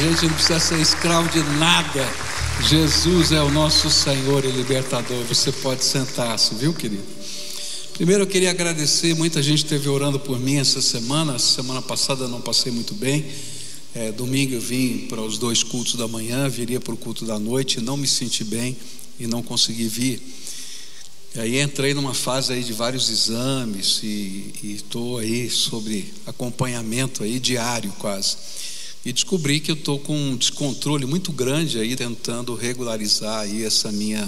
gente não precisa ser escravo de nada. Jesus é o nosso Senhor e libertador. Você pode sentar-se, viu, querido? Primeiro eu queria agradecer, muita gente esteve orando por mim essa semana. Semana passada eu não passei muito bem. Domingo eu vim para os 2 cultos da manhã, viria para o culto da noite, não me senti bem e não consegui vir. E aí entrei numa fase aí de vários exames e estou aí sobre acompanhamento aí diário quase. E descobri que eu estou com um descontrole muito grande aí, tentando regularizar aí essa minha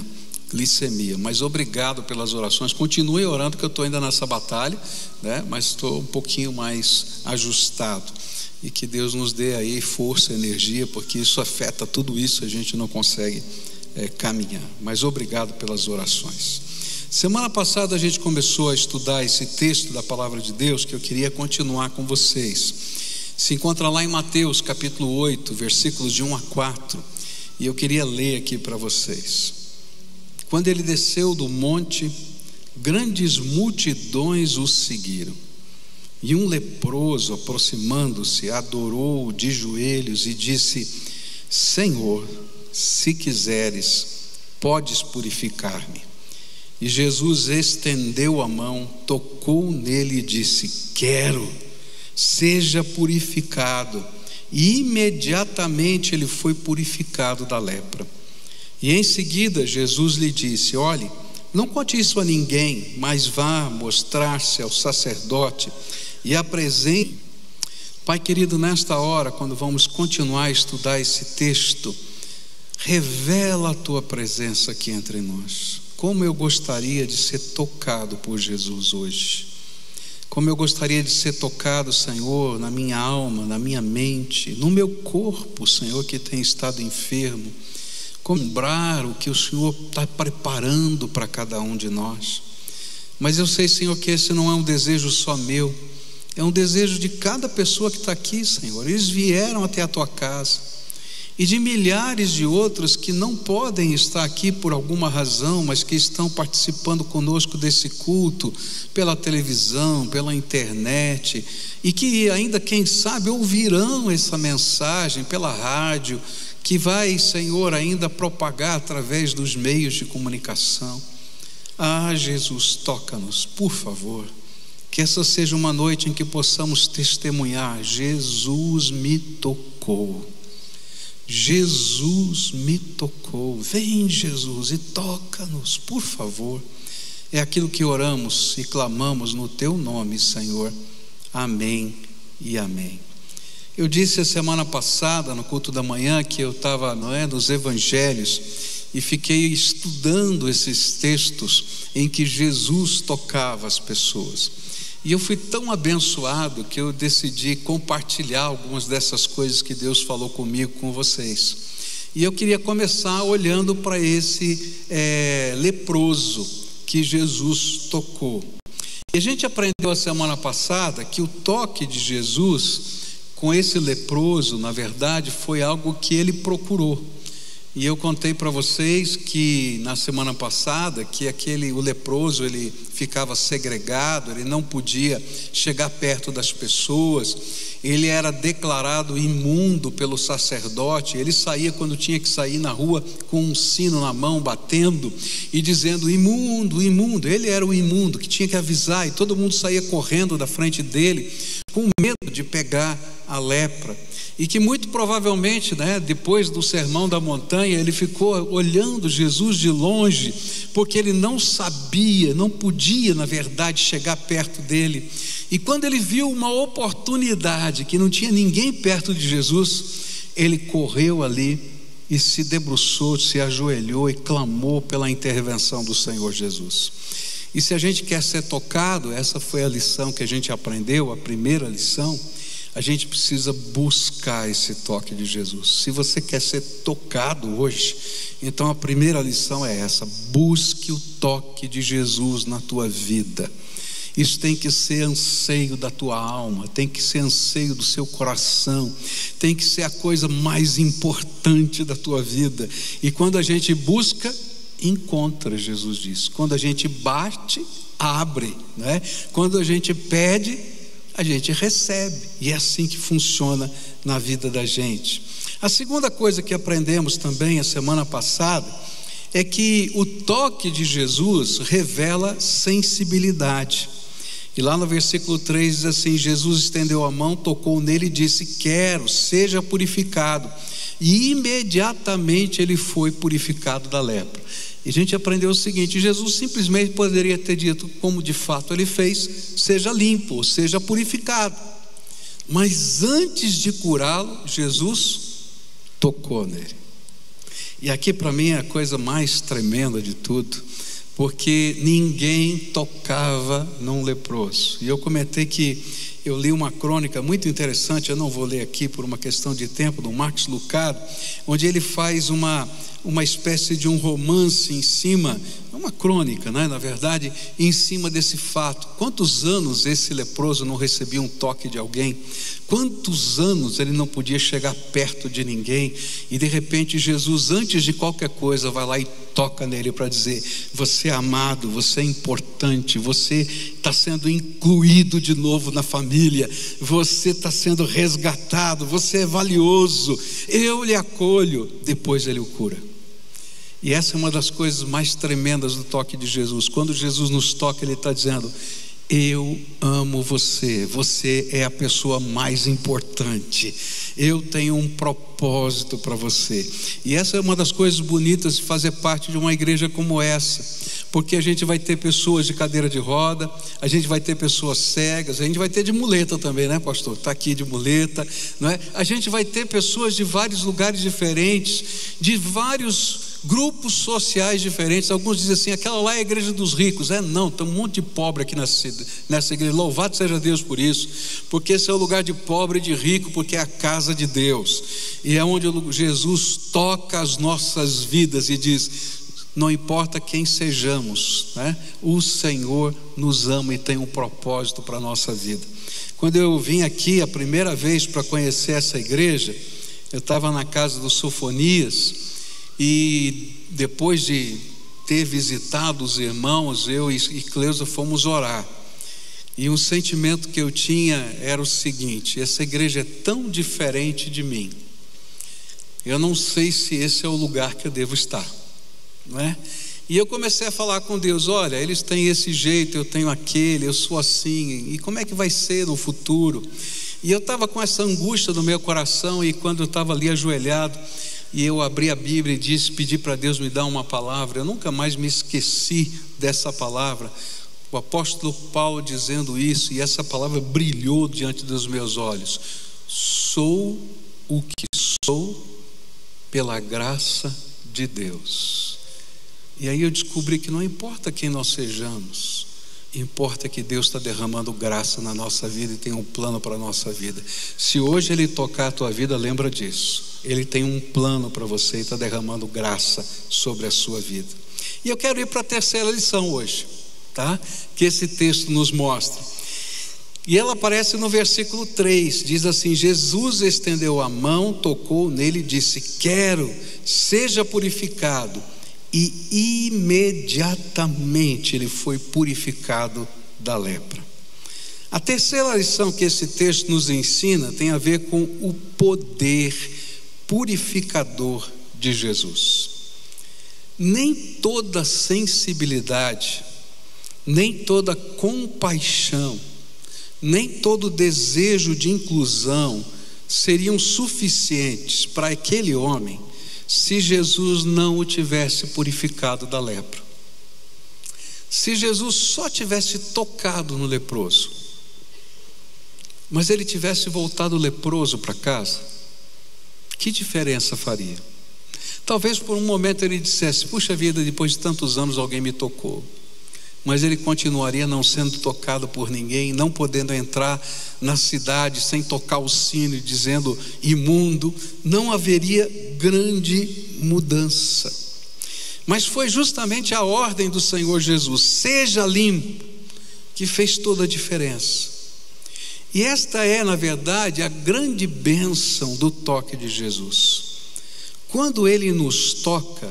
glicemia. Mas obrigado pelas orações, continue orando que eu estou ainda nessa batalha, né? Mas estou um pouquinho mais ajustado. E que Deus nos dê aí força, energia, porque isso afeta tudo isso, a gente não consegue caminhar. Mas obrigado pelas orações. Semana passada a gente começou a estudar esse texto da palavra de Deus que eu queria continuar com vocês. Se encontra lá em Mateus capítulo 8, versículos de 1 a 4, e eu queria ler aqui para vocês. Quando ele desceu do monte, grandes multidões o seguiram, e um leproso, aproximando-se, adorou-o de joelhos e disse: Senhor, se quiseres, podes purificar-me. E Jesus estendeu a mão, tocou nele e disse: quero, seja purificado. E imediatamente ele foi purificado da lepra. E em seguida Jesus lhe disse: olhe, não conte isso a ninguém, mas vá mostrar-se ao sacerdote e apresente. Pai querido, nesta hora, quando vamos continuar a estudar esse texto, revela a tua presença aqui entre nós. Como eu gostaria de ser tocado por Jesus hoje. Como eu gostaria de ser tocado, Senhor, na minha alma, na minha mente, no meu corpo, Senhor, que tem estado enfermo. Lembrar o que o Senhor está preparando para cada um de nós. Mas eu sei, Senhor, que esse não é um desejo só meu, é um desejo de cada pessoa que está aqui, Senhor. Eles vieram até a tua casa, e de milhares de outros que não podem estar aqui por alguma razão, mas que estão participando conosco desse culto, pela televisão, pela internet, e que ainda, quem sabe, ouvirão essa mensagem pela rádio, que vai, Senhor, ainda propagar através dos meios de comunicação. Ah, Jesus, toca-nos, por favor. Que essa seja uma noite em que possamos testemunhar: Jesus me tocou. Jesus me tocou. Vem, Jesus, e toca-nos, por favor. É aquilo que oramos e clamamos no teu nome, Senhor. Amém e amém. Eu disse a semana passada no culto da manhã que eu estava nos evangelhos e fiquei estudando esses textos em que Jesus tocava as pessoas. E eu fui tão abençoado que eu decidi compartilhar algumas dessas coisas que Deus falou comigo, com vocês. E eu queria começar olhando para esse leproso que Jesus tocou. E a gente aprendeu a semana passada que o toque de Jesus com esse leproso, na verdade, foi algo que ele procurou. E eu contei para vocês que na semana passada que o leproso, ele ficava segregado, ele não podia chegar perto das pessoas, ele era declarado imundo pelo sacerdote, ele saía quando tinha que sair na rua com um sino na mão, batendo e dizendo: imundo, imundo. Ele era o imundo que tinha que avisar, e todo mundo saía correndo da frente dele com medo de pegar a lepra. E que muito provavelmente, depois do sermão da montanha, ele ficou olhando Jesus de longe, porque ele não sabia, não podia, na verdade, chegar perto dele. E quando ele viu uma oportunidade, que não tinha ninguém perto de Jesus, ele correu ali e se debruçou, se ajoelhou e clamou pela intervenção do Senhor Jesus. E se a gente quer ser tocado, essa foi a lição que a gente aprendeu, a primeira lição. A gente precisa buscar esse toque de Jesus. Se você quer ser tocado hoje, então a primeira lição é essa: busque o toque de Jesus na tua vida. Isso tem que ser anseio da tua alma, tem que ser anseio do seu coração, tem que ser a coisa mais importante da tua vida. E quando a gente busca, encontra, Jesus diz. Quando a gente bate, abre, Quando a gente pede, a gente recebe. E é assim que funciona na vida da gente. A segunda coisa que aprendemos também a semana passada é que o toque de Jesus revela sensibilidade. E lá no versículo 3 diz assim: Jesus estendeu a mão, tocou nele e disse: quero, seja purificado. E imediatamente ele foi purificado da lepra. E a gente aprendeu o seguinte: Jesus simplesmente poderia ter dito, como de fato ele fez: seja limpo, seja purificado. Mas antes de curá-lo, Jesus tocou nele. E aqui para mim é a coisa mais tremenda de tudo, porque ninguém tocava num leproso. E eu comentei que eu li uma crônica muito interessante, eu não vou ler aqui por uma questão de tempo, do Max Lucado, onde ele faz uma espécie de um romance em cima, uma crônica, né, na verdade, em cima desse fato. Quantos anos esse leproso não recebia um toque de alguém? Quantos anos ele não podia chegar perto de ninguém? E de repente Jesus, antes de qualquer coisa, vai lá e toca nele para dizer: você é amado, você é importante, você está sendo incluído de novo na família, você está sendo resgatado, você é valioso, eu lhe acolho. Depois ele o cura. E essa é uma das coisas mais tremendas do toque de Jesus. Quando Jesus nos toca, ele está dizendo: eu amo você, você é a pessoa mais importante, eu tenho um propósito para você. E essa é uma das coisas bonitas de fazer parte de uma igreja como essa, porque a gente vai ter pessoas de cadeira de roda, a gente vai ter pessoas cegas, a gente vai ter de muleta também, né, pastor? Está aqui de muleta, não é? A gente vai ter pessoas de vários lugares diferentes, de vários grupos sociais diferentes. Alguns dizem assim: aquela lá é a igreja dos ricos. Não, tem um monte de pobre aqui nessa igreja. Louvado seja Deus por isso, porque esse é o lugar de pobre e de rico, porque é a casa de Deus, e é onde Jesus toca as nossas vidas e diz: não importa quem sejamos, né? O Senhor nos ama e tem um propósito para a nossa vida. Quando eu vim aqui a primeira vez para conhecer essa igreja, eu estava na casa do Sofonias, e depois de ter visitado os irmãos, eu e Cleusa fomos orar. E um sentimento que eu tinha era o seguinte: essa igreja é tão diferente de mim, eu não sei se esse é o lugar que eu devo estar, não é? E eu comecei a falar com Deus: olha, eles têm esse jeito, eu tenho aquele, eu sou assim, e como é que vai ser no futuro? E eu estava com essa angústia no meu coração. E quando eu estava ali ajoelhado, e eu abri a Bíblia e pedi para Deus me dar uma palavra, eu nunca mais me esqueci dessa palavra. O apóstolo Paulo dizendo isso, e essa palavra brilhou diante dos meus olhos: sou o que sou pela graça de Deus. E aí eu descobri que não importa quem nós sejamos, importa que Deus está derramando graça na nossa vida e tem um plano para a nossa vida. Se hoje Ele tocar a tua vida, lembra disso. Ele tem um plano para você e está derramando graça sobre a sua vida. E eu quero ir para a terceira lição hoje, tá? Que esse texto nos mostra. E ela aparece no versículo 3, diz assim: Jesus estendeu a mão, tocou nele e disse: quero, seja purificado. E imediatamente ele foi purificado da lepra. A terceira lição que esse texto nos ensina tem a ver com o poder purificador de Jesus. Nem toda sensibilidade, nem toda compaixão, nem todo desejo de inclusão seriam suficientes para aquele homem se Jesus não o tivesse purificado da lepra. Se Jesus só tivesse tocado no leproso, mas ele tivesse voltado leproso para casa, que diferença faria? Talvez por um momento ele dissesse: puxa vida, depois de tantos anos alguém me tocou. Mas ele continuaria não sendo tocado por ninguém, não podendo entrar na cidade sem tocar o sino e dizendo imundo. Não haveria grande mudança. Mas foi justamente a ordem do Senhor Jesus: seja limpo, que fez toda a diferença. E esta é, na verdade, a grande bênção do toque de Jesus. Quando Ele nos toca,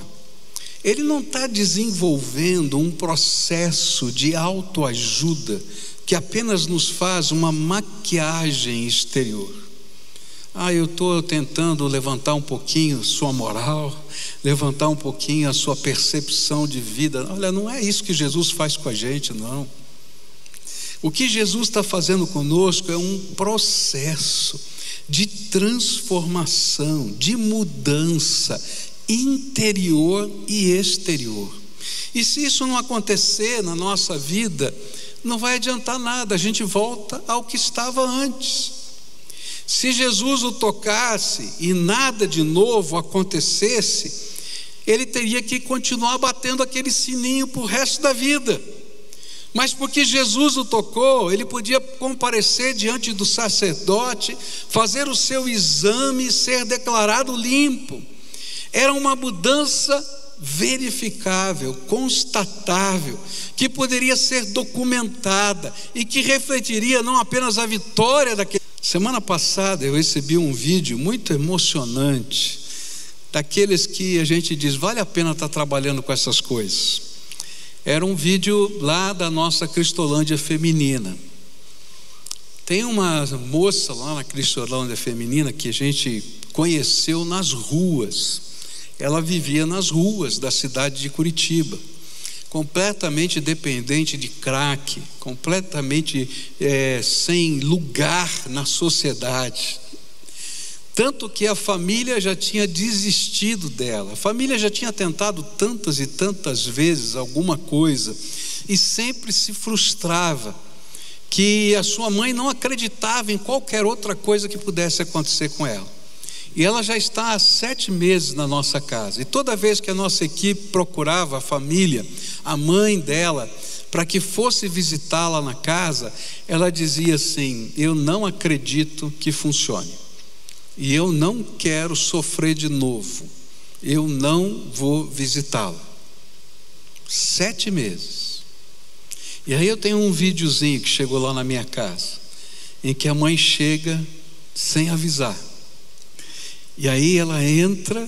Ele não está desenvolvendo um processo de autoajuda que apenas nos faz uma maquiagem exterior. eu estou tentando levantar um pouquinho sua moral, levantar um pouquinho a sua percepção de vida. Olha, não é isso que Jesus faz com a gente, não. O que Jesus está fazendo conosco é um processo de transformação, de mudança interior e exterior. E se isso não acontecer na nossa vida, não vai adiantar nada, a gente volta ao que estava antes. Se Jesus o tocasse e nada de novo acontecesse, ele teria que continuar batendo aquele sininho para o resto da vida. Mas porque Jesus o tocou, ele podia comparecer diante do sacerdote, fazer o seu exame e ser declarado limpo. Era uma mudança verificável, constatável, que poderia ser documentada e que refletiria não apenas a vitória daquele. Semana passada eu recebi um vídeo muito emocionante, daqueles que a gente diz, vale a pena estar trabalhando com essas coisas. Era um vídeo lá da nossa Cristolândia Feminina. Tem uma moça lá na Cristolândia Feminina que a gente conheceu nas ruas. Ela vivia nas ruas da cidade de Curitiba, completamente dependente de crack, completamente sem lugar na sociedade. Tanto que a família já tinha desistido dela, a família já tinha tentado tantas e tantas vezes alguma coisa, e sempre se frustrava, que a sua mãe não acreditava em qualquer outra coisa que pudesse acontecer com ela. E ela já está há 7 meses na nossa casa. E toda vez que a nossa equipe procurava a família, a mãe dela, para que fosse visitá-la na casa, ela dizia assim: eu não acredito que funcione. E eu não quero sofrer de novo. Eu não vou visitá-la. 7 meses. E aí eu tenho um videozinho que chegou lá na minha casa, em que a mãe chega sem avisar. E aí ela entra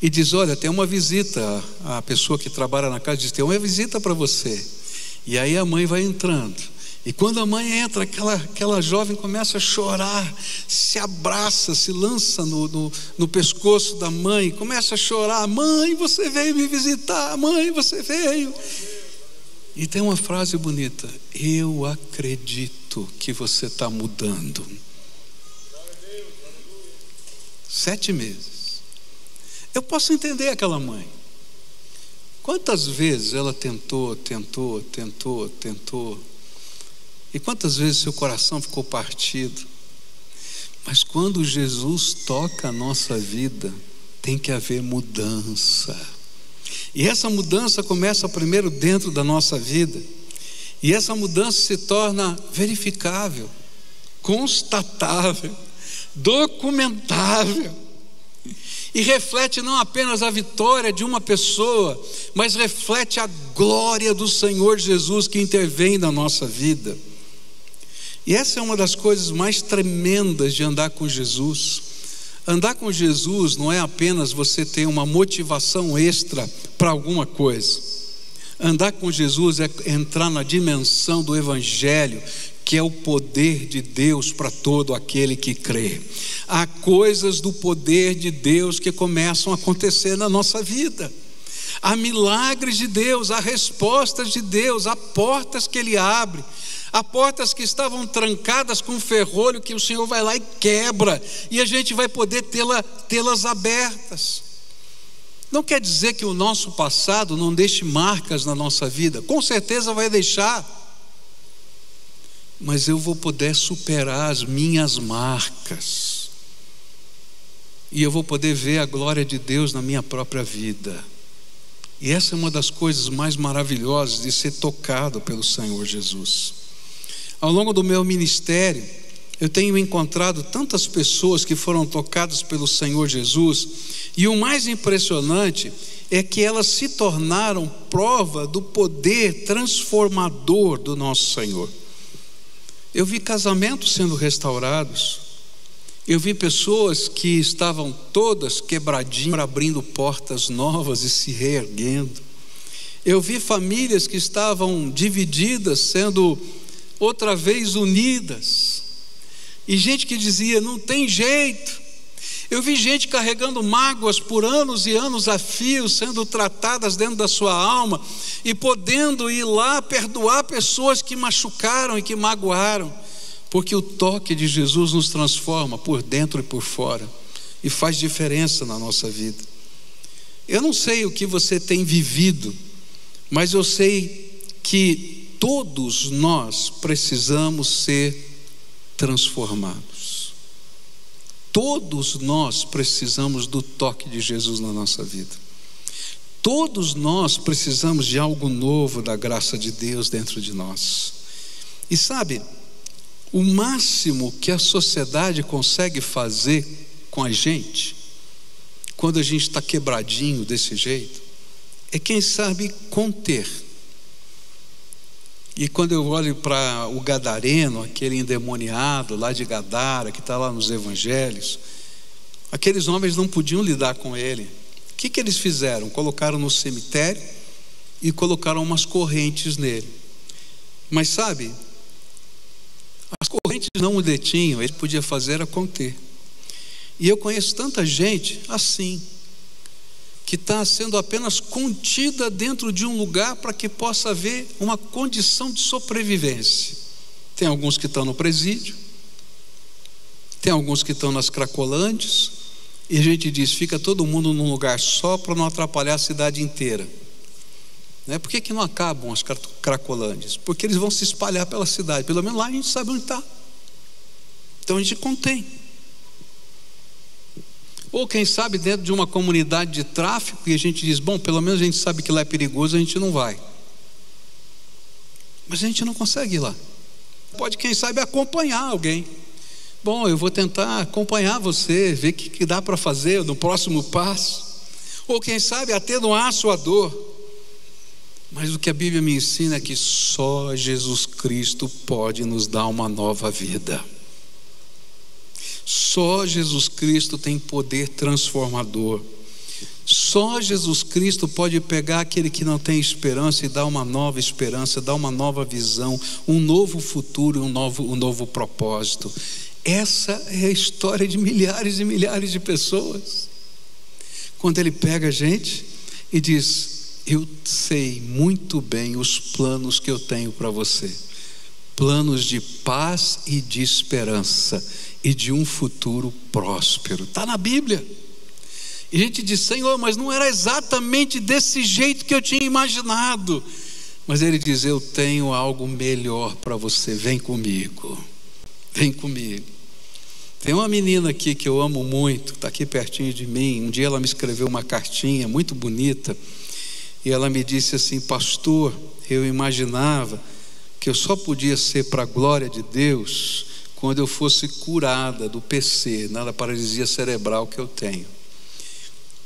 e diz: olha, tem uma visita. A pessoa que trabalha na casa diz: tem uma visita para você. E aí a mãe vai entrando. E quando a mãe entra, aquela jovem começa a chorar, se abraça, se lança no pescoço da mãe, começa a chorar: mãe, você veio me visitar, mãe, você veio. E tem uma frase bonita: eu acredito que você está mudando. 7 meses. Eu posso entender aquela mãe. Quantas vezes ela tentou. E quantas vezes seu coração ficou partido. Mas quando Jesus toca a nossa vida, tem que haver mudança. E essa mudança começa primeiro dentro da nossa vida. E essa mudança se torna verificável, constatável, documentável, e reflete não apenas a vitória de uma pessoa, mas reflete a glória do Senhor Jesus que intervém na nossa vida. E essa é uma das coisas mais tremendas de andar com Jesus. Andar com Jesus não é apenas você ter uma motivação extra para alguma coisa. Andar com Jesus é entrar na dimensão do Evangelho, que é o poder de Deus para todo aquele que crê. Há coisas do poder de Deus que começam a acontecer na nossa vida. Há milagres de Deus, há respostas de Deus, há portas que Ele abre, há portas que estavam trancadas com ferrolho que o Senhor vai lá e quebra, e a gente vai poder tê-las abertas. Não quer dizer que o nosso passado não deixe marcas na nossa vida, com certeza vai deixar. Mas eu vou poder superar as minhas marcas, e eu vou poder ver a glória de Deus na minha própria vida. E essa é uma das coisas mais maravilhosas de ser tocado pelo Senhor Jesus. Ao longo do meu ministério, eu tenho encontrado tantas pessoas que foram tocadas pelo Senhor Jesus, e o mais impressionante é que elas se tornaram prova do poder transformador do nosso Senhor. Eu vi casamentos sendo restaurados, eu vi pessoas que estavam todas quebradinhas, abrindo portas novas e se reerguendo. Eu vi famílias que estavam divididas sendo outra vez unidas, e gente que dizia: não tem jeito, Eu vi gente carregando mágoas por anos e anos a fio, sendo tratadas dentro da sua alma e podendo ir lá perdoar pessoas que machucaram e que magoaram, porque o toque de Jesus nos transforma por dentro e por fora e faz diferença na nossa vida. Eu não sei o que você tem vivido, mas eu sei que todos nós precisamos ser transformados. Todos nós precisamos do toque de Jesus na nossa vida. Todos nós precisamos de algo novo da graça de Deus dentro de nós. E sabe, o máximo que a sociedade consegue fazer com a gente, quando a gente está quebradinho desse jeito, é quem sabe conter. E quando eu olho para o gadareno, aquele endemoniado lá de Gadara, que está lá nos evangelhos, aqueles homens não podiam lidar com ele. O que eles fizeram? Colocaram no cemitério e colocaram umas correntes nele. Mas sabe, as correntes não o detinham, ele podia fazer era conter. E eu conheço tanta gente assim, que está sendo apenas contida dentro de um lugar para que possa haver uma condição de sobrevivência. Tem alguns que estão no presídio, tem alguns que estão nas Cracolândias, e a gente diz, fica todo mundo num lugar só para não atrapalhar a cidade inteira. Por que não acabam as Cracolândias? Porque eles vão se espalhar pela cidade, pelo menos lá a gente sabe onde está. Então a gente contém. Ou quem sabe dentro de uma comunidade de tráfico, e a gente diz, bom, pelo menos a gente sabe que lá é perigoso, a gente não vai. Mas a gente não consegue ir lá. Pode, quem sabe, acompanhar alguém. Bom, eu vou tentar acompanhar você, ver o que dá para fazer no próximo passo. Ou quem sabe atenuar a sua dor. Mas o que a Bíblia me ensina é que só Jesus Cristo pode nos dar uma nova vida. Só Jesus Cristo tem poder transformador. Só Jesus Cristo pode pegar aquele que não tem esperança e dar uma nova esperança, dar uma nova visão, um novo futuro, um novo propósito. Essa é a história de milhares e milhares de pessoas. Quando Ele pega a gente e diz, eu sei muito bem os planos que eu tenho para você. Planos de paz e de esperança e de um futuro próspero. Está na Bíblia. E a gente diz, Senhor, mas não era exatamente desse jeito que eu tinha imaginado. Mas Ele diz, eu tenho algo melhor para você, vem comigo. Vem comigo. Tem uma menina aqui que eu amo muito, está aqui pertinho de mim. Um dia ela me escreveu uma cartinha muito bonita. E ela me disse assim, pastor, eu imaginava que eu só podia ser para a glória de Deus quando eu fosse curada do PC, da paralisia cerebral que eu tenho.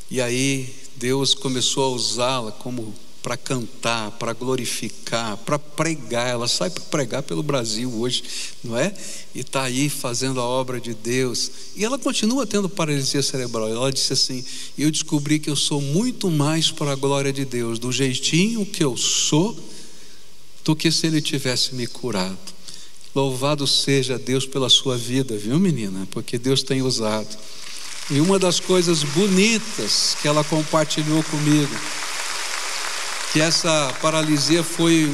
E aí Deus começou a usá-la como para cantar, para glorificar, para pregar. Ela sai para pregar pelo Brasil hoje, não é? E está aí fazendo a obra de Deus. E ela continua tendo paralisia cerebral. Ela disse assim, eu descobri que eu sou muito mais para a glória de Deus, do jeitinho que eu sou, do que se Ele tivesse me curado. Louvado seja Deus pela sua vida, viu, menina? Porque Deus tem usado. E uma das coisas bonitas que ela compartilhou comigo, que essa paralisia foi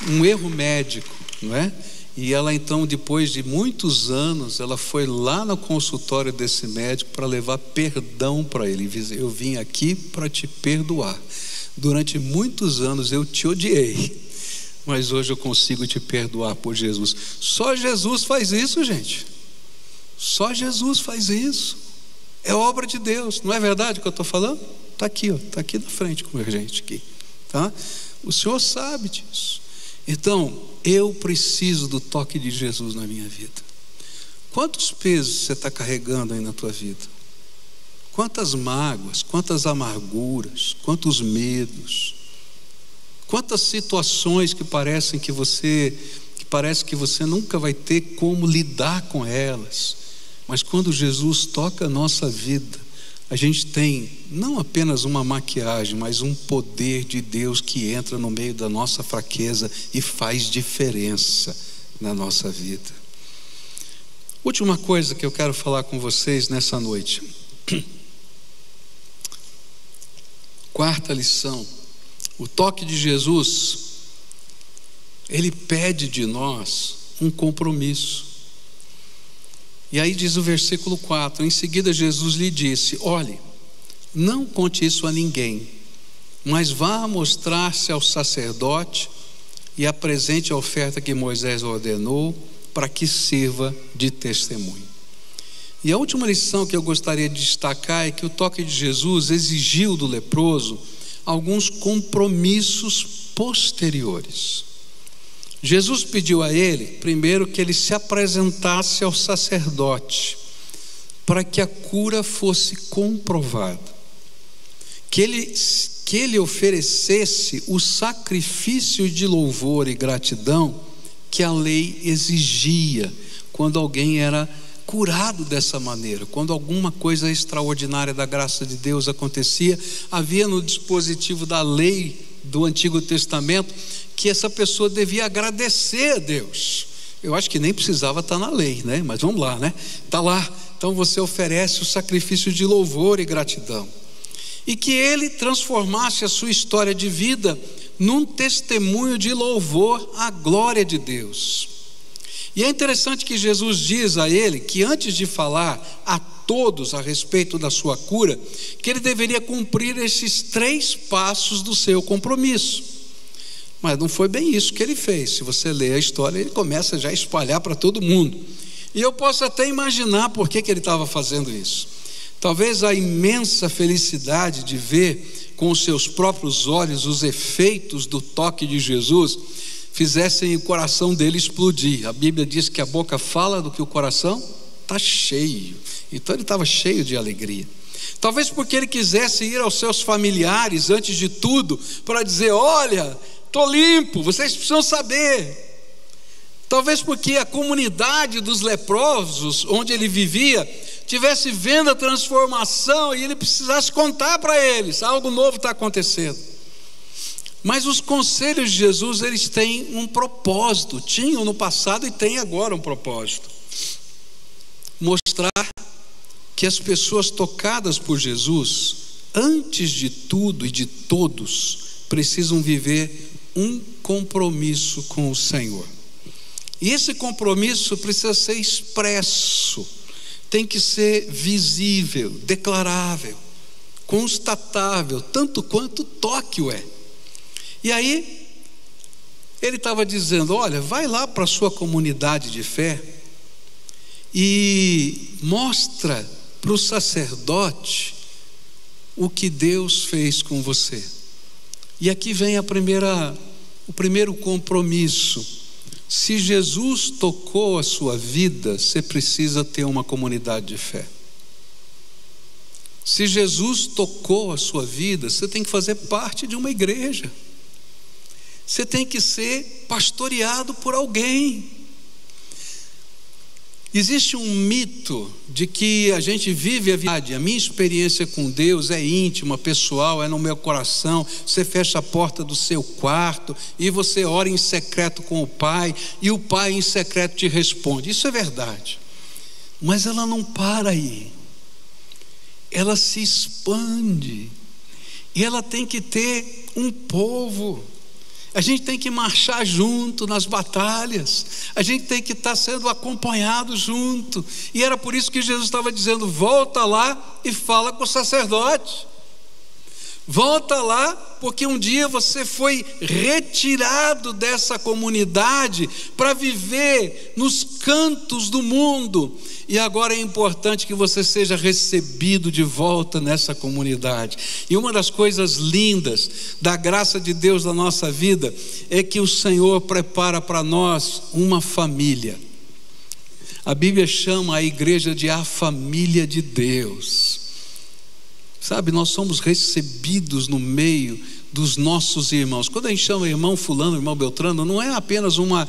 um erro médico, não é? E ela então, depois de muitos anos, ela foi lá no consultório desse médico para levar perdão para ele. Eu vim aqui para te perdoar. Durante muitos anos eu te odiei, mas hoje eu consigo te perdoar por Jesus. Só Jesus faz isso, gente. Só Jesus faz isso. É obra de Deus. Não é verdade o que eu estou falando? Está aqui, está aqui na frente com a gente aqui, tá? O Senhor sabe disso. Então, eu preciso do toque de Jesus na minha vida. Quantos pesos você está carregando aí na tua vida? Quantas mágoas, quantas amarguras, quantos medos, quantas situações que parece que você nunca vai ter como lidar com elas. Mas quando Jesus toca a nossa vida, a gente tem não apenas uma maquiagem, mas um poder de Deus que entra no meio da nossa fraqueza e faz diferença na nossa vida. Última coisa que eu quero falar com vocês nessa noite. Quarta lição: o toque de Jesus, ele pede de nós um compromisso. E aí diz o versículo 4: em seguida Jesus lhe disse: olhe, não conte isso a ninguém, mas vá mostrar-se ao sacerdote e apresente a oferta que Moisés ordenou, para que sirva de testemunho. E a última lição que eu gostaria de destacar é que o toque de Jesus exigiu do leproso alguns compromissos posteriores. Jesus pediu a ele, primeiro, que ele se apresentasse ao sacerdote, para que a cura fosse comprovada, que ele oferecesse o sacrifício de louvor e gratidão que a lei exigia quando alguém era curado dessa maneira, quando alguma coisa extraordinária da graça de Deus acontecia. Havia no dispositivo da lei do Antigo Testamento que essa pessoa devia agradecer a Deus. Eu acho que nem precisava estar na lei, né? Mas vamos lá, né? Está lá. Então você oferece o sacrifício de louvor e gratidão, e que ele transformasse a sua história de vida num testemunho de louvor à glória de Deus. E é interessante que Jesus diz a ele que antes de falar a todos a respeito da sua cura, que ele deveria cumprir esses 3 passos do seu compromisso. Mas não foi bem isso que ele fez. Se você ler a história, ele começa já a espalhar para todo mundo. E eu posso até imaginar por que ele estava fazendo isso. Talvez a imensa felicidade de ver com os seus próprios olhos os efeitos do toque de Jesus fizessem o coração dele explodir. A Bíblia diz que a boca fala do que o coração está cheio. Então ele estava cheio de alegria. Talvez porque ele quisesse ir aos seus familiares antes de tudo, para dizer: olha, estou limpo, vocês precisam saber. Talvez porque a comunidade dos leprosos, onde ele vivia, tivesse vendo a transformação e ele precisasse contar para eles: algo novo está acontecendo. Mas os conselhos de Jesus, eles têm um propósito, tinham no passado e têm agora um propósito: mostrar que as pessoas tocadas por Jesus, antes de tudo e de todos, precisam viver um compromisso com o Senhor. E esse compromisso precisa ser expresso, tem que ser visível, declarável, constatável, tanto quanto o toque o é. E aí ele estava dizendo: olha, vai lá para a sua comunidade de fé e mostra para o sacerdote o que Deus fez com você. E aqui vem o primeiro compromisso. Se Jesus tocou a sua vida, você precisa ter uma comunidade de fé. Se Jesus tocou a sua vida, você tem que fazer parte de uma igreja. Você tem que ser pastoreado por alguém. Existe um mito de que a gente vive a vida. A minha experiência com Deus é íntima, pessoal, é no meu coração. Você fecha a porta do seu quarto e você ora em secreto com o Pai, e o Pai em secreto te responde. Isso é verdade, mas ela não para aí. Ela se expande, e ela tem que ter um povo. A gente tem que marchar junto nas batalhas, a gente tem que estar sendo acompanhado junto. E era por isso que Jesus estava dizendo: volta lá e fala com o sacerdote. Volta lá, porque um dia você foi retirado dessa comunidade para viver nos cantos do mundo, e agora é importante que você seja recebido de volta nessa comunidade. E uma das coisas lindas da graça de Deus na nossa vida é que o Senhor prepara para nós uma família. A Bíblia chama a igreja de a família de Deus. Sabe, nós somos recebidos no meio dos nossos irmãos. Quando a gente chama irmão fulano, irmão Beltrano, não é apenas uma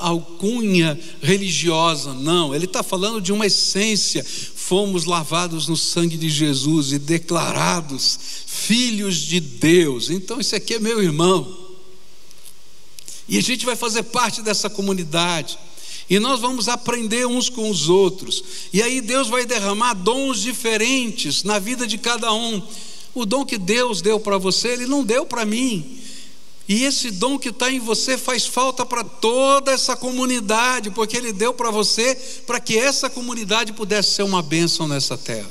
alcunha religiosa, não. Ele está falando de uma essência. Fomos lavados no sangue de Jesus e declarados filhos de Deus. Então esse aqui é meu irmão, e a gente vai fazer parte dessa comunidade, e nós vamos aprender uns com os outros. E aí Deus vai derramar dons diferentes na vida de cada um, O dom que Deus deu para você, Ele não deu para mim. E esse dom que está em você faz falta para toda essa comunidade, porque Ele deu para você, para que essa comunidade pudesse ser uma bênção nessa terra.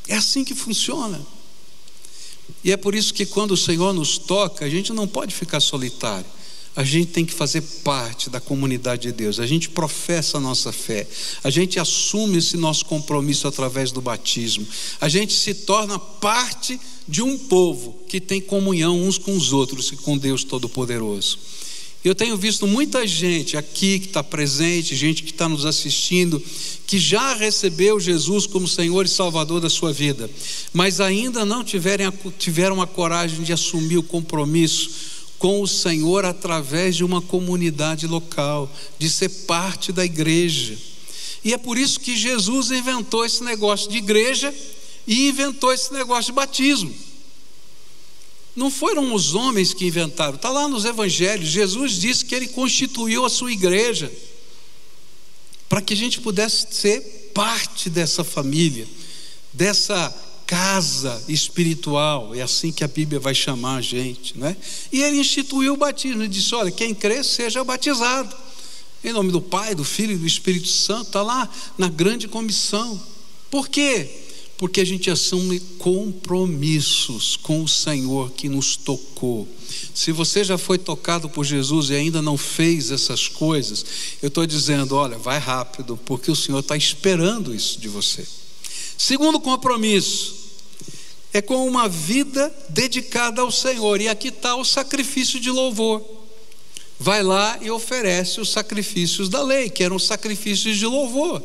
É assim que funciona. E é por isso que quando o Senhor nos toca, a gente não pode ficar solitário. A gente tem que fazer parte da comunidade de Deus. A gente professa a nossa fé. A gente assume esse nosso compromisso através do batismo. A gente se torna parte de um povo que tem comunhão uns com os outros e com Deus Todo-Poderoso. Eu tenho visto muita gente aqui que está presente, gente que está nos assistindo, que já recebeu Jesus como Senhor e Salvador da sua vida, mas ainda não tiveram a coragem de assumir o compromisso com o Senhor através de uma comunidade local, de ser parte da igreja. E é por isso que Jesus inventou esse negócio de igreja e inventou esse negócio de batismo. Não foram os homens que inventaram, está lá nos evangelhos. Jesus disse que Ele constituiu a sua igreja para que a gente pudesse ser parte dessa família, dessa casa espiritual. É assim que a Bíblia vai chamar a gente, né? E Ele instituiu o batismo. Ele disse: olha, quem crê seja batizado em nome do Pai, do Filho e do Espírito Santo. Está lá na grande comissão. Por quê? Porque a gente assume compromissos com o Senhor que nos tocou. Se você já foi tocado por Jesus e ainda não fez essas coisas, eu estou dizendo: olha, vai rápido, porque o Senhor está esperando isso de você. Segundo compromisso é com uma vida dedicada ao Senhor. E aqui está o sacrifício de louvor. Vai lá e oferece os sacrifícios da lei, que eram sacrifícios de louvor.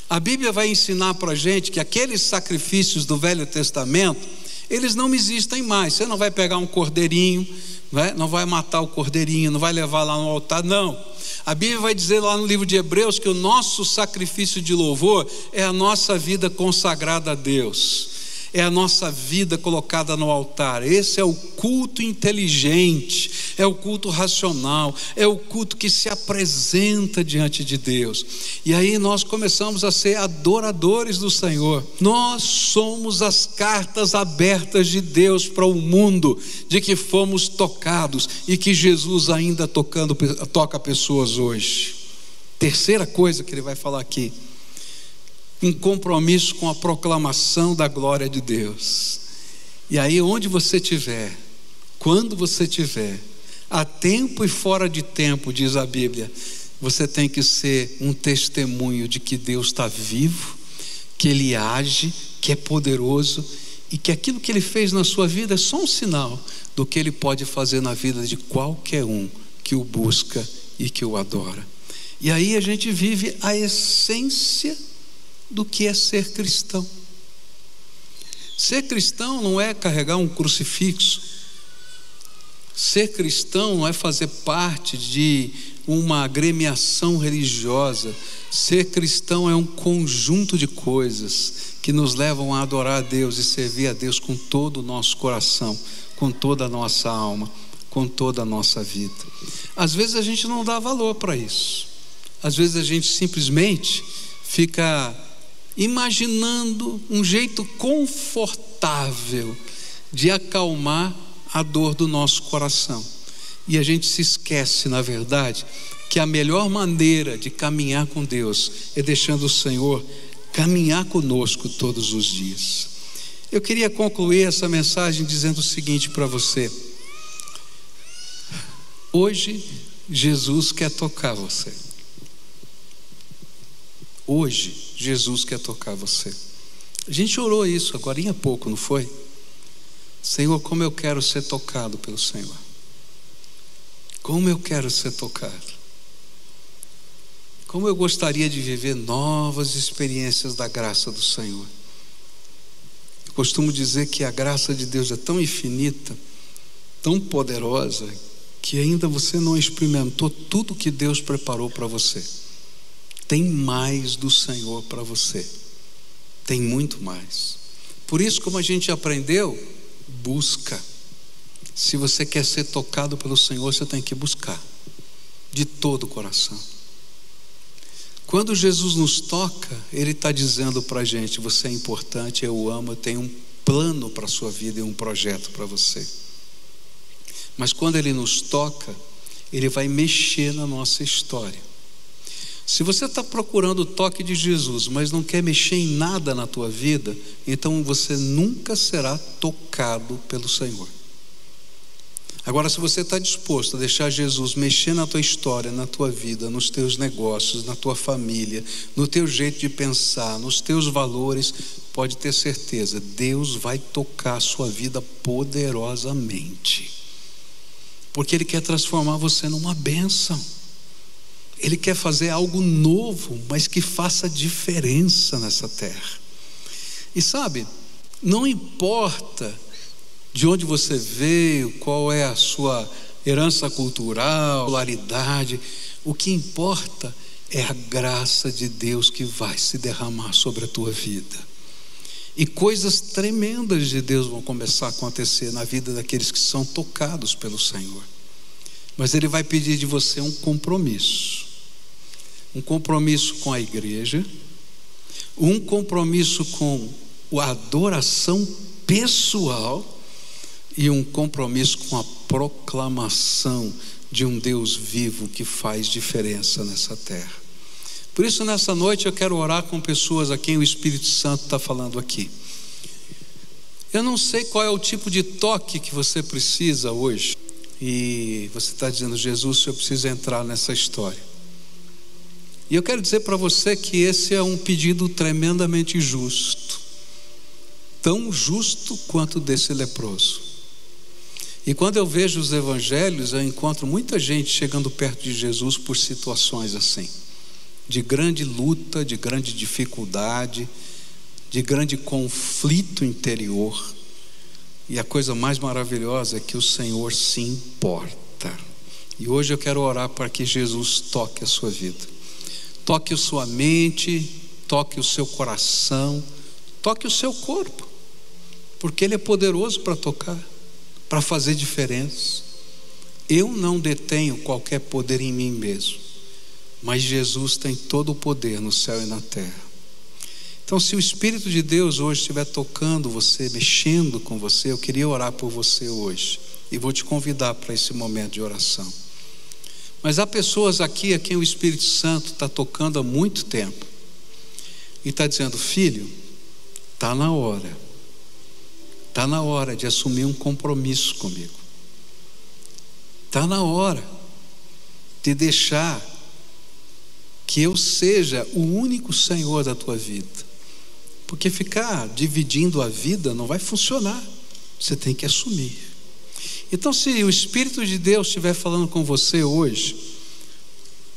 A Bíblia vai ensinar para a gente que aqueles sacrifícios do Velho Testamento, eles não existem mais. Você não vai pegar um cordeirinho, não vai matar o cordeirinho, não vai levar lá no altar, não. A Bíblia vai dizer lá no livro de Hebreus que o nosso sacrifício de louvor é a nossa vida consagrada a Deus, é a nossa vida colocada no altar. Esse é o culto inteligente, é o culto racional, é o culto que se apresenta diante de Deus. E aí nós começamos a ser adoradores do Senhor. Nós somos as cartas abertas de Deus para o mundo, de que fomos tocados e que Jesus ainda toca pessoas hoje. Terceira coisa que ele vai falar aqui: um compromisso com a proclamação da glória de Deus. E aí, onde você estiver, quando você estiver, a tempo e fora de tempo, diz a Bíblia, você tem que ser um testemunho de que Deus está vivo, que Ele age, que é poderoso e que aquilo que Ele fez na sua vida é só um sinal do que Ele pode fazer na vida de qualquer um que o busca e que o adora. E aí a gente vive a essência do que é ser cristão. Ser cristão não é carregar um crucifixo. Ser cristão não é fazer parte de uma agremiação religiosa. Ser cristão é um conjunto de coisas que nos levam a adorar a Deus e servir a Deus com todo o nosso coração, com toda a nossa alma, com toda a nossa vida. Às vezes a gente não dá valor para isso. Às vezes a gente simplesmente fica imaginando um jeito confortável de acalmar a dor do nosso coração. E a gente se esquece, na verdade, que a melhor maneira de caminhar com Deus é deixando o Senhor caminhar conosco todos os dias. Eu queria concluir essa mensagem dizendo o seguinte para você: hoje Jesus quer tocar você. Hoje Jesus quer tocar você. A gente orou isso agora há pouco, não foi? Senhor, como eu quero ser tocado pelo Senhor. Como eu quero ser tocado. Como eu gostaria de viver novas experiências da graça do Senhor. Eu costumo dizer que a graça de Deus é tão infinita, tão poderosa, que ainda você não experimentou tudo que Deus preparou para você. Tem mais do Senhor para você. Tem muito mais. Por isso, como a gente aprendeu, busca. Se você quer ser tocado pelo Senhor, você tem que buscar de todo o coração. Quando Jesus nos toca, Ele está dizendo para a gente: você é importante, eu amo, eu tenho um plano para a sua vida e um projeto para você. Mas quando Ele nos toca, Ele vai mexer na nossa história. Se você está procurando o toque de Jesus, mas não quer mexer em nada na tua vida, então você nunca será tocado pelo Senhor. Agora, se você está disposto a deixar Jesus mexer na tua história, na tua vida, nos teus negócios, na tua família, no teu jeito de pensar, nos teus valores, pode ter certeza, Deus vai tocar a sua vida poderosamente. Porque Ele quer transformar você numa bênção. Ele quer fazer algo novo, mas que faça diferença nessa terra. E sabe, não importa de onde você veio, qual é a sua herança cultural, popularidade, o que importa é a graça de Deus que vai se derramar sobre a tua vida. E coisas tremendas de Deus vão começar a acontecer na vida daqueles que são tocados pelo Senhor. Mas Ele vai pedir de você um compromisso com a igreja, um compromisso com a adoração pessoal e um compromisso com a proclamação de um Deus vivo que faz diferença nessa terra. Por isso, nessa noite eu quero orar com pessoas a quem o Espírito Santo está falando aqui. Eu não sei qual é o tipo de toque que você precisa hoje, e você está dizendo: Jesus, eu preciso entrar nessa história. E eu quero dizer para você que esse é um pedido tremendamente justo, tão justo quanto desse leproso. E quando eu vejo os evangelhos, eu encontro muita gente chegando perto de Jesus por situações assim, de grande luta, de grande dificuldade, de grande conflito interior. E a coisa mais maravilhosa é que o Senhor se importa. E hoje eu quero orar para que Jesus toque a sua vida, toque a sua mente, toque o seu coração, toque o seu corpo, porque Ele é poderoso para tocar, para fazer diferença. Eu não detenho qualquer poder em mim mesmo, mas Jesus tem todo o poder no céu e na terra. Então, se o Espírito de Deus hoje estiver tocando você, mexendo com você, eu queria orar por você hoje, e vou te convidar para esse momento de oração. Mas há pessoas aqui a quem o Espírito Santo está tocando há muito tempo, e está dizendo: filho, está na hora de assumir um compromisso comigo, está na hora de deixar que eu seja o único Senhor da tua vida, porque ficar dividindo a vida não vai funcionar, você tem que assumir. Então, se o Espírito de Deus estiver falando com você hoje,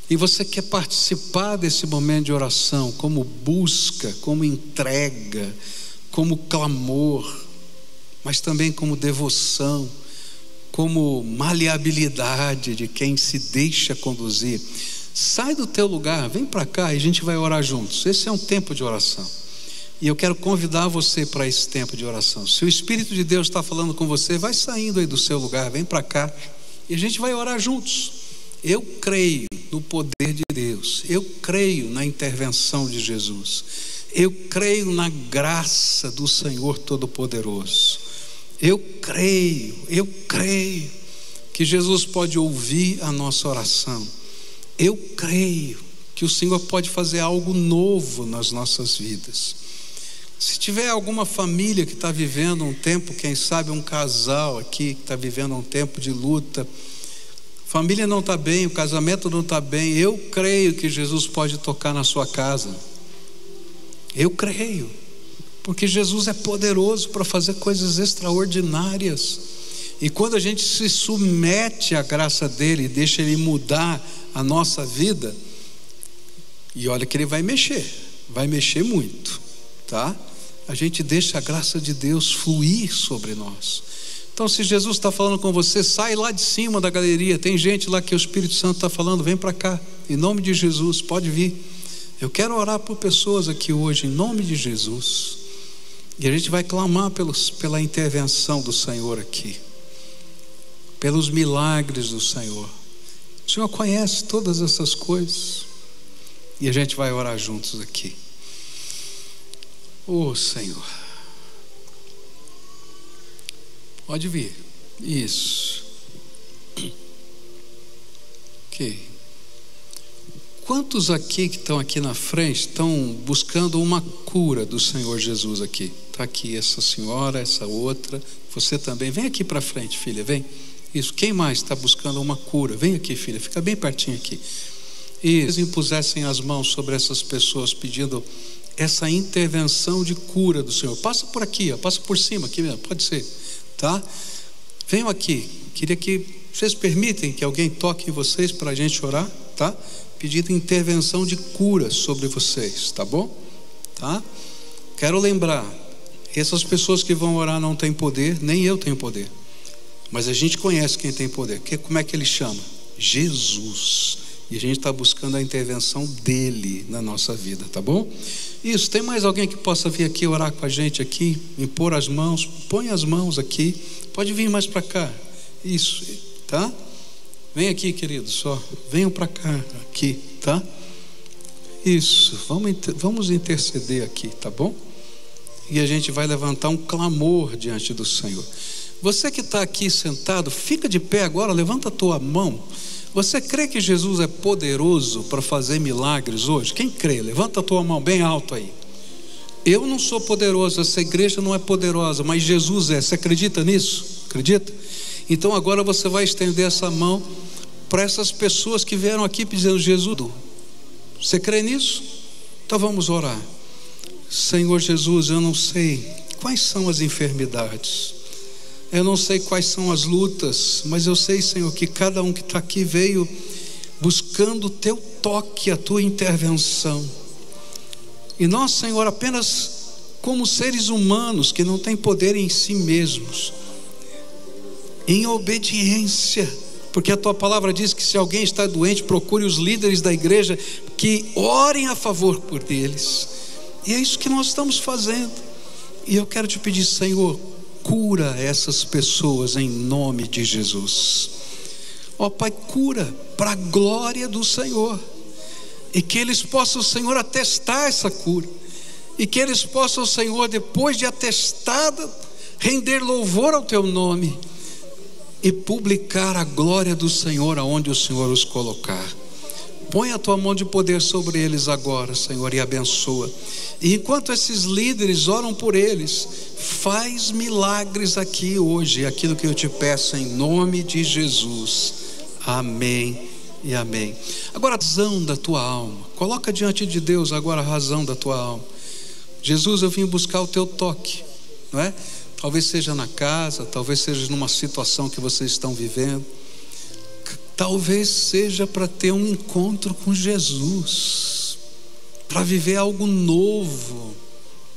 e você quer participar desse momento de oração, como busca, como entrega, como clamor, mas também como devoção, como maleabilidade de quem se deixa conduzir, sai do teu lugar, vem para cá e a gente vai orar juntos. Esse é um tempo de oração, e eu quero convidar você para esse tempo de oração. Se o Espírito de Deus está falando com você, vai saindo aí do seu lugar, vem para cá e a gente vai orar juntos. Eu creio no poder de Deus, eu creio na intervenção de Jesus, eu creio na graça do Senhor Todo-Poderoso. Eu creio que Jesus pode ouvir a nossa oração. Eu creio que o Senhor pode fazer algo novo nas nossas vidas. Se tiver alguma família que está vivendo um tempo, quem sabe um casal aqui que está vivendo um tempo de luta, família não está bem, o casamento não está bem, eu creio que Jesus pode tocar na sua casa. Eu creio, porque Jesus é poderoso para fazer coisas extraordinárias. E quando a gente se submete à graça dele, deixa ele mudar a nossa vida, e olha que ele vai mexer muito, tá? A gente deixa a graça de Deus fluir sobre nós. Então, se Jesus está falando com você, sai lá de cima da galeria, tem gente lá que o Espírito Santo está falando, vem para cá, em nome de Jesus, pode vir. Eu quero orar por pessoas aqui hoje, em nome de Jesus, e a gente vai clamar pela intervenção do Senhor aqui, pelos milagres do Senhor. O Senhor conhece todas essas coisas, e a gente vai orar juntos aqui. Oh Senhor, Pode vir. Isso. Ok. Quantos aqui que estão aqui na frente estão buscando uma cura do Senhor Jesus aqui? Está aqui essa senhora, essa outra. Você também. Vem aqui para frente, filha, vem. Isso. Quem mais está buscando uma cura? Vem aqui, filha, fica bem pertinho aqui. E eles impusessem as mãos sobre essas pessoas pedindo essa intervenção de cura do Senhor. Passa por aqui, ó, passa por cima aqui mesmo, pode ser, tá? Venham aqui. Queria que vocês permitem que alguém toque em vocês para a gente orar, tá? Pedindo intervenção de cura sobre vocês, tá bom? Tá? Quero lembrar, essas pessoas que vão orar não têm poder, nem eu tenho poder, mas a gente conhece quem tem poder. Como é que ele chama? Jesus. E a gente está buscando a intervenção dele na nossa vida, tá bom? Isso. Tem mais alguém que possa vir aqui orar com a gente aqui, impor as mãos? Põe as mãos aqui. Pode vir mais para cá. Isso, tá? Vem aqui, querido, só. Venham para cá, aqui, tá? Isso. Vamos interceder aqui, tá bom? E a gente vai levantar um clamor diante do Senhor. Você que está aqui sentado, fica de pé agora, levanta a tua mão. Você crê que Jesus é poderoso para fazer milagres hoje? Quem crê? Levanta a tua mão bem alto aí. Eu não sou poderoso, essa igreja não é poderosa, mas Jesus é. Você acredita nisso? Acredita? Então agora você vai estender essa mão para essas pessoas que vieram aqui dizendo: Jesus, você crê nisso? Então vamos orar. Senhor Jesus, eu não sei quais são as enfermidades, eu não sei quais são as lutas, mas eu sei, Senhor, que cada um que está aqui veio buscando o teu toque, a tua intervenção. E nós, Senhor, apenas como seres humanos que não têm poder em si mesmos, em obediência, porque a tua palavra diz que se alguém está doente, procure os líderes da igreja que orem a favor por eles. E é isso que nós estamos fazendo. E eu quero te pedir, Senhor, cura essas pessoas em nome de Jesus. Ó Pai, cura para a glória do Senhor, e que eles possam, Senhor, atestar essa cura, e que eles possam, Senhor, depois de atestada, render louvor ao teu nome e publicar a glória do Senhor aonde o Senhor os colocar. Põe a tua mão de poder sobre eles agora, Senhor, e abençoa. E enquanto esses líderes oram por eles, faz milagres aqui hoje, aquilo que eu te peço em nome de Jesus. Amém e amém. Agora, a razão da tua alma, coloca diante de Deus agora a razão da tua alma. Jesus, eu vim buscar o teu toque, não é? Talvez seja na casa, talvez seja numa situação que vocês estão vivendo, talvez seja para ter um encontro com Jesus, para viver algo novo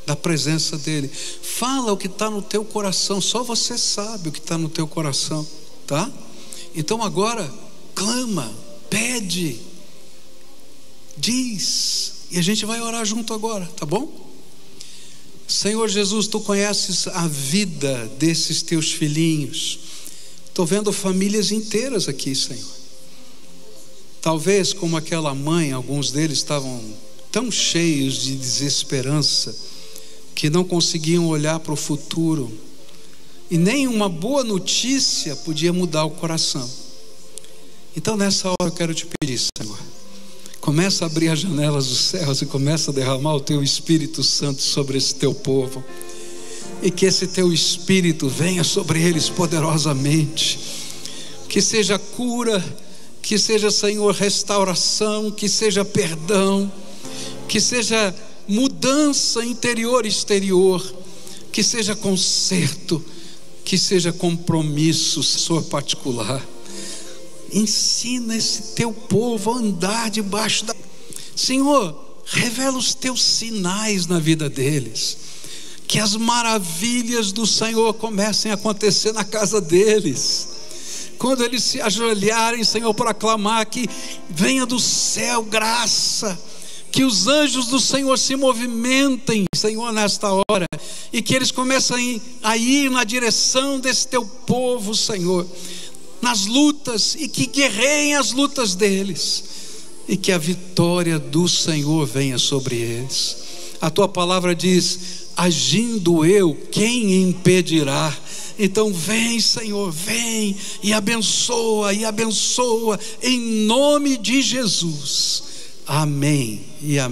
da presença dele. Fala o que está no teu coração, só você sabe o que está no teu coração, tá? Então agora clama, pede, diz, e a gente vai orar junto agora, tá bom? Senhor Jesus, tu conheces a vida desses teus filhinhos. Estou vendo famílias inteiras aqui, Senhor. Talvez como aquela mãe, alguns deles estavam tão cheios de desesperança que não conseguiam olhar para o futuro, e nem uma boa notícia podia mudar o coração. Então nessa hora eu quero te pedir, Senhor, começa a abrir as janelas dos céus e começa a derramar o teu Espírito Santo sobre esse teu povo, e que esse teu Espírito venha sobre eles poderosamente, que seja cura, que seja, Senhor, restauração, que seja perdão, que seja mudança interior e exterior, que seja conserto, que seja compromisso, Senhor, particular. Ensina esse teu povo a andar debaixo da... Senhor, revela os teus sinais na vida deles, que as maravilhas do Senhor comecem a acontecer na casa deles. Quando eles se ajoelharem, Senhor, para clamar, que venha do céu graça, que os anjos do Senhor se movimentem, Senhor, nesta hora, e que eles comecem a ir na direção desse teu povo, Senhor, nas lutas, e que guerreiem as lutas deles, e que a vitória do Senhor venha sobre eles. A tua palavra diz: agindo eu, quem impedirá? Então vem, Senhor, vem e abençoa, em nome de Jesus. Amém e amém.